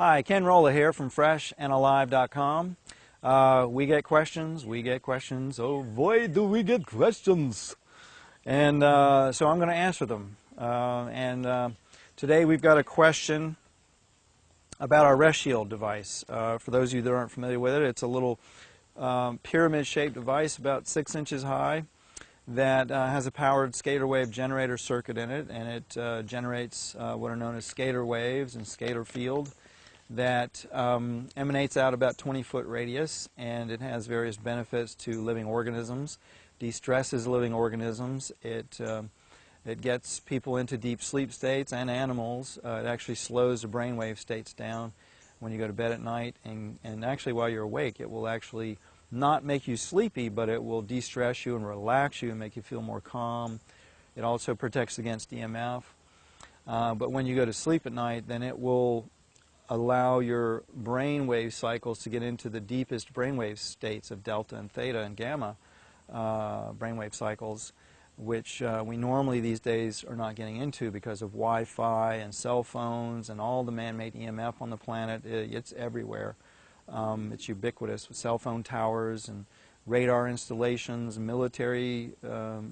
Hi, Ken Rolla here from FreshAndAlive.com. We get questions. Oh boy, do we get questions! And so I'm going to answer them. Today we've got a question about our rest shield device. For those of you that aren't familiar with it, it's a little pyramid-shaped device about 6 inches high that has a powered scalar wave generator circuit in it, and it generates what are known as scalar waves and scalar field that emanates out about 20-foot radius, and it has various benefits to living organisms. De-stresses living organisms. It gets people into deep sleep states and animals. It actually slows the brainwave states down when you go to bed at night, and actually while you're awake it will actually not make you sleepy, but it will de-stress you and relax you and make you feel more calm. It also protects against EMF. But when you go to sleep at night, then it will allow your brainwave cycles to get into the deepest brainwave states of delta and theta and gamma brainwave cycles, which we normally these days are not getting into because of Wi-Fi and cell phones and all the man-made EMF on the planet. It's everywhere. It's ubiquitous with cell phone towers and radar installations, military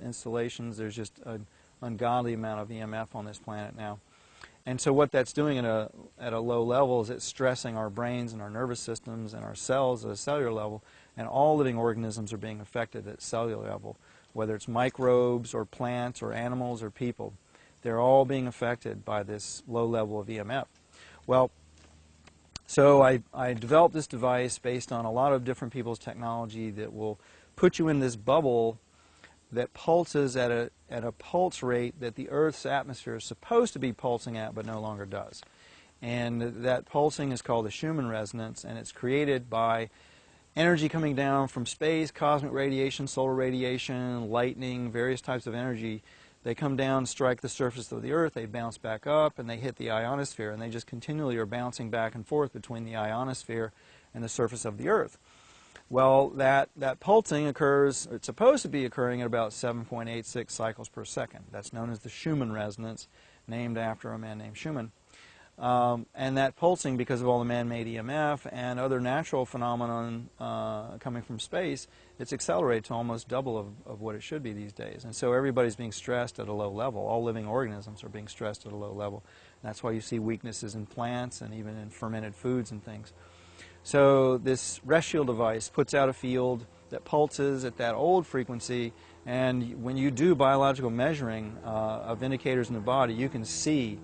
installations. There's just an ungodly amount of EMF on this planet now. And so what that's doing at a low level is it's stressing our brains and our nervous systems and our cells at a cellular level, and all living organisms are being affected at cellular level, whether it's microbes or plants or animals or people. They're all being affected by this low level of EMF. Well, so I developed this device based on a lot of different people's technology that will put you in this bubble that pulses at a pulse rate that the Earth's atmosphere is supposed to be pulsing at but no longer does. And that pulsing is called the Schumann resonance, and it's created by energy coming down from space, cosmic radiation, solar radiation, lightning, various types of energy. They come down, strike the surface of the Earth, they bounce back up, and they hit the ionosphere, and they just continually are bouncing back and forth between the ionosphere and the surface of the Earth. Well, that pulsing occurs, it's supposed to be occurring at about 7.86 cycles per second. That's known as the Schumann resonance, named after a man named Schumann. And that pulsing, because of all the man-made EMF and other natural phenomenon coming from space, it's accelerated to almost double of what it should be these days. And so everybody's being stressed at a low level. All living organisms are being stressed at a low level. And that's why you see weaknesses in plants and even in fermented foods and things. So this rest shield device puts out a field that pulses at that old frequency, and when you do biological measuring of indicators in the body, you can see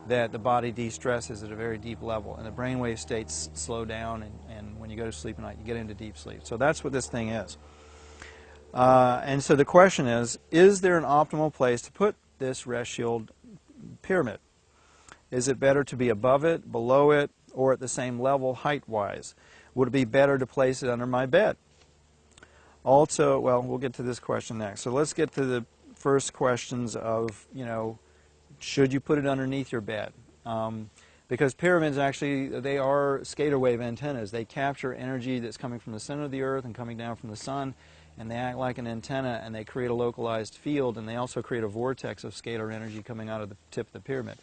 that the body de-stresses at a very deep level, and the brainwave states slow down, and when you go to sleep at night, you get into deep sleep. So that's what this thing is. And so the question is there an optimal place to put this rest shield pyramid? Is it better to be above it, below it, or at the same level height-wise? Would it be better to place it under my bed? Also, well, we'll get to this question next. So let's get to the first questions of, should you put it underneath your bed? Because pyramids actually, they are scalar wave antennas. They capture energy that's coming from the center of the Earth and coming down from the sun, and they act like an antenna, and they create a localized field, and they also create a vortex of scalar energy coming out of the tip of the pyramid.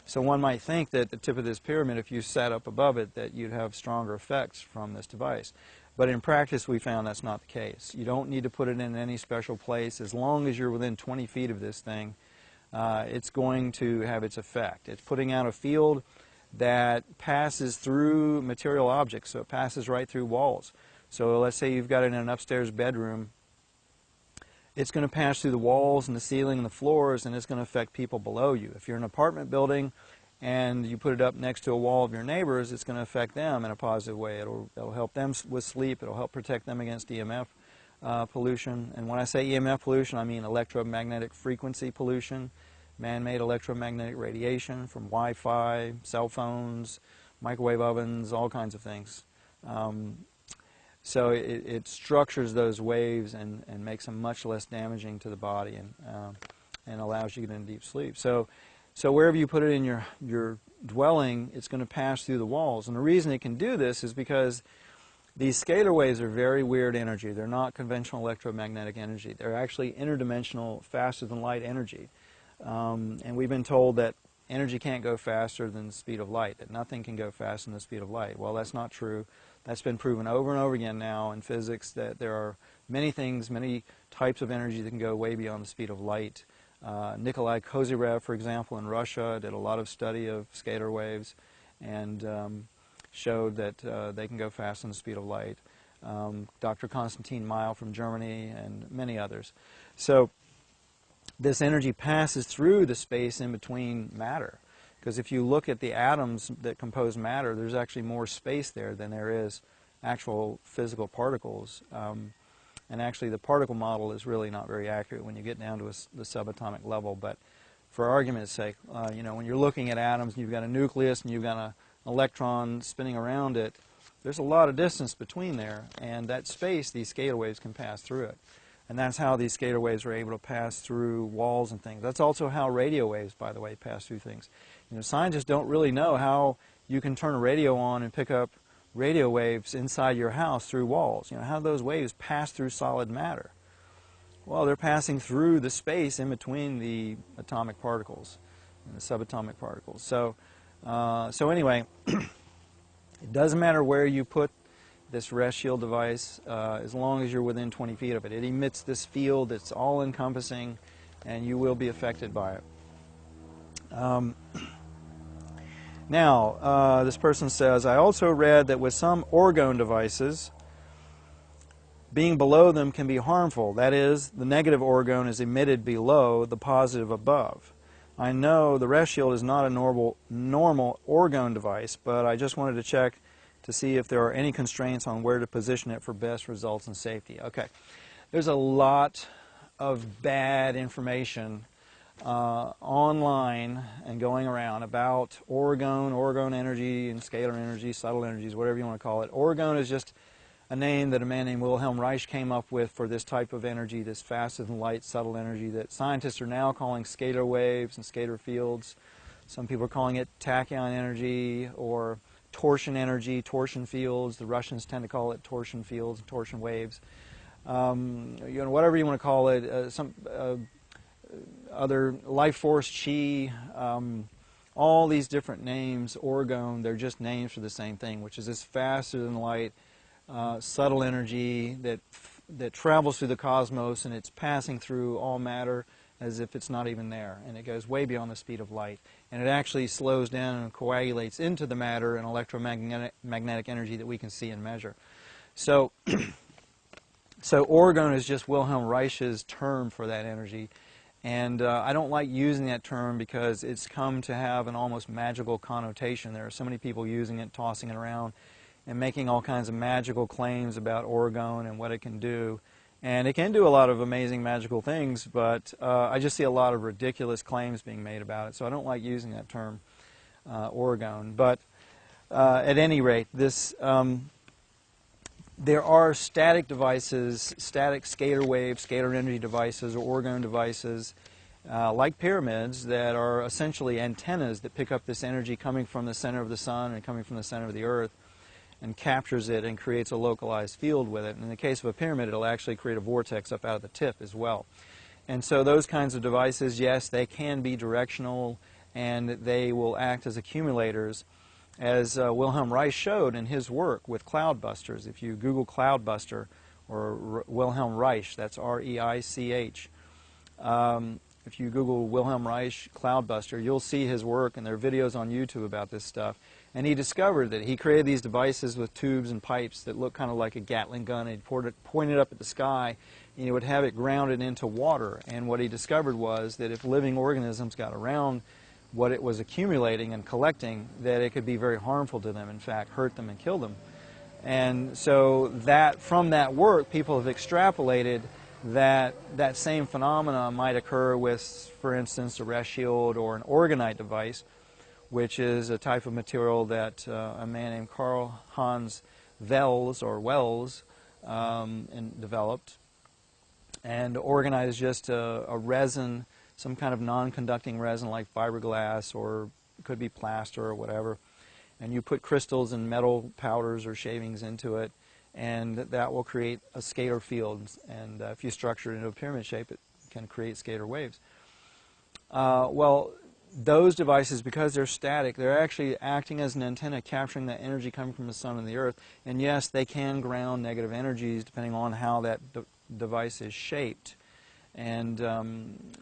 So one might think that the tip of this pyramid, if you sat up above it, that you'd have stronger effects from this device. But in practice, we found that's not the case. You don't need to put it in any special place. As long as you're within 20 feet of this thing, it's going to have its effect. It's putting out a field that passes through material objects, so it passes right through walls. So let's say you've got it in an upstairs bedroom. It's going to pass through the walls and the ceiling and the floors, and it's going to affect people below you. If you're in an apartment building and you put it up next to a wall of your neighbors, it's going to affect them in a positive way. It'll help them with sleep. It'll help protect them against EMF pollution. And when I say EMF pollution, I mean electromagnetic frequency pollution, man-made electromagnetic radiation from Wi-Fi, cell phones, microwave ovens, all kinds of things. So it structures those waves and makes them much less damaging to the body, and allows you to get into deep sleep. So wherever you put it in your dwelling, it's going to pass through the walls. And the reason it can do this is because these scalar waves are very weird energy. They're not conventional electromagnetic energy. They're actually interdimensional, faster than light energy. And we've been told that energy can't go faster than the speed of light, that nothing can go faster than the speed of light. Well, that's not true. That's been proven over and over again now in physics, that there are many things, many types of energy that can go way beyond the speed of light. Nikolai Kozyrev, for example, in Russia, did a lot of study of scalar waves and showed that they can go faster than the speed of light. Dr. Konstantin Meil from Germany and many others. So this energy passes through the space in between matter. Because if you look at the atoms that compose matter, there's actually more space there than there is actual physical particles. And actually the particle model is really not very accurate when you get down to the subatomic level. But for argument's sake, when you're looking at atoms and you've got a nucleus and you've got an electron spinning around it, there's a lot of distance between there, and that space, these scalar waves can pass through it. And that's how these scalar waves are able to pass through walls and things. That's also how radio waves, by the way, pass through things. Scientists don't really know how you can turn a radio on and pick up radio waves inside your house through walls. How do those waves pass through solid matter? Well, they're passing through the space in between the atomic particles and the subatomic particles. So anyway, it doesn't matter where you put this rest shield device, as long as you're within 20 feet of it. It emits this field that's all-encompassing, and you will be affected by it. Now, this person says, I also read that with some orgone devices, being below them can be harmful. That is, the negative orgone is emitted below the positive above. I know the rest shield is not a normal orgone device, but I just wanted to check to see if there are any constraints on where to position it for best results and safety. Okay, there's a lot of bad information online and going around about orgone energy, and scalar energy, subtle energies, whatever you want to call it. Orgone is just a name that a man named Wilhelm Reich came up with for this type of energy, this faster than light, subtle energy that scientists are now calling scalar waves and scalar fields. Some people are calling it tachyon energy or torsion energy, torsion fields. The Russians tend to call it torsion fields, torsion waves. Whatever you want to call it, some other life force, chi, all these different names, orgone, they're just names for the same thing, which is this faster than light, subtle energy that travels through the cosmos, and it's passing through all matter as if it's not even there, and it goes way beyond the speed of light, and it actually slows down and coagulates into the matter and electromagnetic energy that we can see and measure. So orgone is just Wilhelm Reich's term for that energy, and I don't like using that term because it's come to have an almost magical connotation. There are so many people using it, tossing it around, and making all kinds of magical claims about orgone and what it can do. And it can do a lot of amazing magical things, but I just see a lot of ridiculous claims being made about it, so I don't like using that term, orgone. But at any rate, there are static devices, static scalar wave, scalar energy devices, or orgone devices, like pyramids, that are essentially antennas that pick up this energy coming from the center of the sun and coming from the center of the earth, and captures it and creates a localized field with it. And in the case of a pyramid, it'll actually create a vortex up out of the tip as well. And so those kinds of devices, yes, they can be directional, and they will act as accumulators, as Wilhelm Reich showed in his work with cloudbusters. If you Google cloudbuster or Wilhelm Reich, that's R-E-I-C-H. If you Google Wilhelm Reich cloudbuster, you'll see his work, and there are videos on YouTube about this stuff. And he discovered that he created these devices with tubes and pipes that look kind of like a Gatling gun. He'd point it up at the sky, and he would have it grounded into water. And what he discovered was that if living organisms got around what it was accumulating and collecting, that it could be very harmful to them, in fact, hurt them and kill them. And so from that work, people have extrapolated that that same phenomena might occur with, for instance, a rest shield or an orgonite device, which is a type of material that a man named Karl Hans Wells developed. And orgonite is just a resin, some kind of non-conducting resin like fiberglass, or it could be plaster or whatever. And you put crystals and metal powders or shavings into it, and that will create a scalar field. And if you structure it into a pyramid shape, it can create scalar waves. Well, those devices, because they're static, they're actually acting as an antenna, capturing that energy coming from the sun and the earth. And yes, they can ground negative energies depending on how that device is shaped. And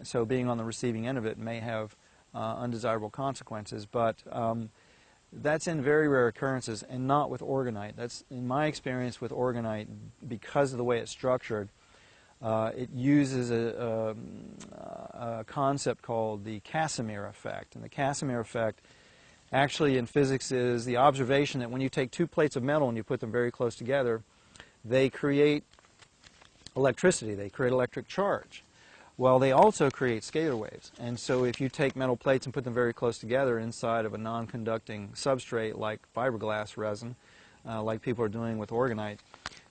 so being on the receiving end of it may have undesirable consequences. But that's in very rare occurrences and not with orgonite. That's, in my experience with orgonite, because of the way it's structured, it uses a concept called the Casimir effect. And the Casimir effect actually in physics is the observation that when you take two plates of metal and you put them very close together, they create electricity, they create electric charge. Well, they also create scalar waves. And so if you take metal plates and put them very close together inside of a non-conducting substrate like fiberglass resin, like people are doing with orgonite,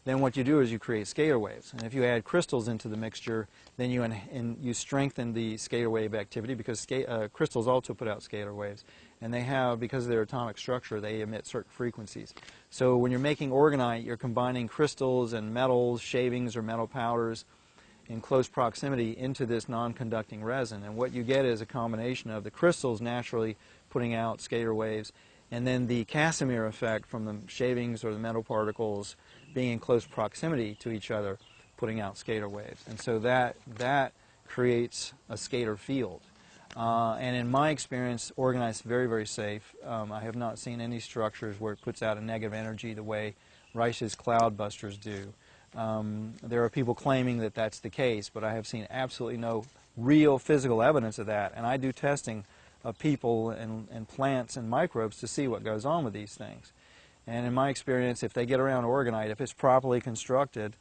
then what you do is you create scalar waves. And if you add crystals into the mixture, then you strengthen the scalar wave activity, because crystals also put out scalar waves. And they have, because of their atomic structure, they emit certain frequencies. So when you're making orgonite, you're combining crystals and metals, shavings or metal powders in close proximity into this non-conducting resin. And what you get is a combination of the crystals naturally putting out scalar waves, and then the Casimir effect from the shavings or the metal particles being in close proximity to each other, putting out scalar waves. And so that creates a scalar field. And in my experience, orgonite is very, very safe. I have not seen any structures where it puts out a negative energy the way Reich's cloud busters do. There are people claiming that that's the case, but I have seen absolutely no real physical evidence of that. And I do testing of people and plants and microbes to see what goes on with these things. And in my experience, if they get around orgonite, if it's properly constructed,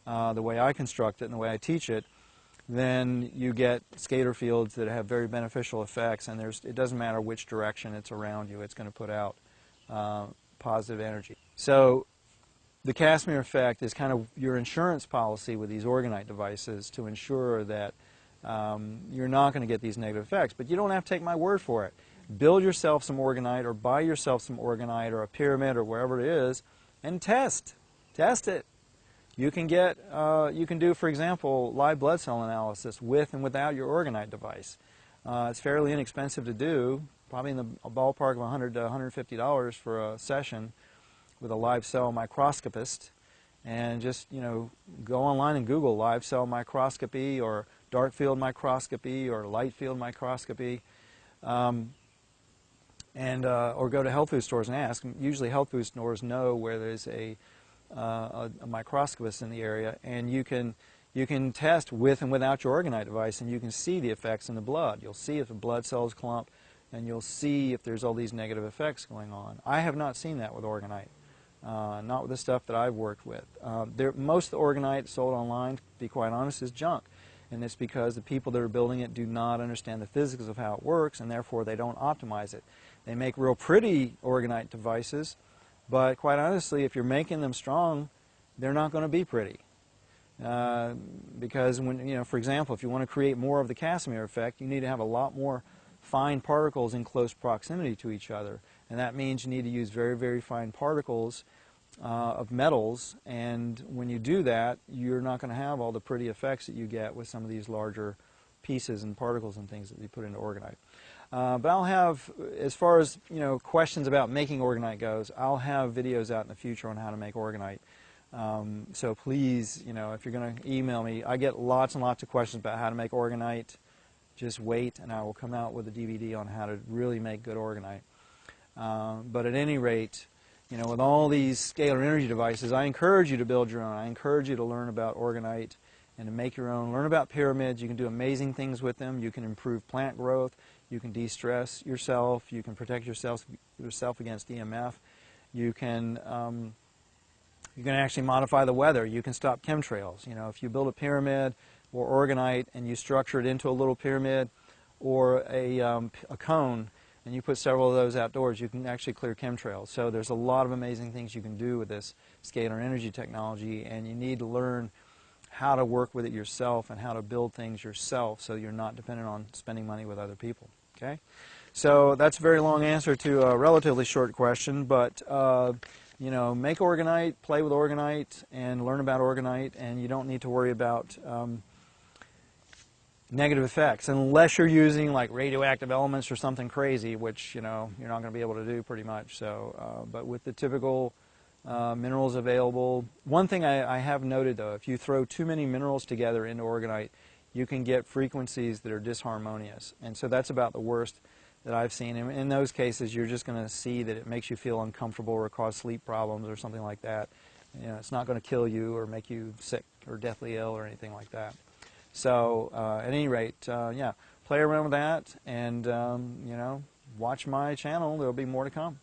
the way I construct it and the way I teach it, then you get scalar fields that have very beneficial effects, and it doesn't matter which direction it's around you, it's going to put out positive energy. So the Casimir effect is kind of your insurance policy with these orgonite devices to ensure that you're not going to get these negative effects. But you don't have to take my word for it. Build yourself some orgonite, or buy yourself some orgonite or a pyramid or wherever it is, and test. Test it. You can do, for example, live blood cell analysis with and without your orgonite device. It's fairly inexpensive to do, probably in the ballpark of $100 to $150 for a session with a live cell microscopist. And just, go online and Google live cell microscopy or dark field microscopy or light field microscopy. Or go to health food stores and ask. Usually health food stores know where there's a microscopist in the area, and you can test with and without your orgonite device, and you can see the effects in the blood. You'll see if the blood cells clump, and you'll see if there's all these negative effects going on. I have not seen that with orgonite, not with the stuff that I've worked with. Most of the orgonite sold online, to be quite honest, is junk. And it's because the people that are building it do not understand the physics of how it works, and therefore they don't optimize it. They make real pretty orgonite devices, but quite honestly, if you're making them strong, they're not going to be pretty. Because when, for example, if you want to create more of the Casimir effect, you need to have a lot more fine particles in close proximity to each other. And that means you need to use very, very fine particles of metals, and when you do that, you're not going to have all the pretty effects that you get with some of these larger pieces and particles and things that you put into orgonite. But I'll have, as far as questions about making orgonite goes, I'll have videos out in the future on how to make orgonite. So please, if you're going to email me, I get lots and lots of questions about how to make orgonite. Just wait, and I will come out with a DVD on how to really make good orgonite. But at any rate, with all these scalar energy devices, I encourage you to build your own. I encourage you to learn about orgonite and to make your own. Learn about pyramids. You can do amazing things with them. You can improve plant growth. You can de-stress yourself. You can protect yourself against EMF. You can actually modify the weather. You can stop chemtrails. If you build a pyramid or orgonite and you structure it into a little pyramid or a cone, and you put several of those outdoors, you can actually clear chemtrails. So there's a lot of amazing things you can do with this scalar energy technology, and you need to learn how to work with it yourself and how to build things yourself so you're not dependent on spending money with other people. Okay? So that's a very long answer to a relatively short question, but make orgonite, play with orgonite, and learn about orgonite, and you don't need to worry about negative effects, unless you're using like radioactive elements or something crazy, which you're not going to be able to do pretty much. So, but with the typical minerals available, one thing I have noted though, if you throw too many minerals together into orgonite, you can get frequencies that are disharmonious, and so that's about the worst that I've seen. In those cases, you're just going to see that it makes you feel uncomfortable or cause sleep problems or something like that. It's not going to kill you or make you sick or deathly ill or anything like that. So at any rate, yeah, play around with that and, watch my channel. There will be more to come.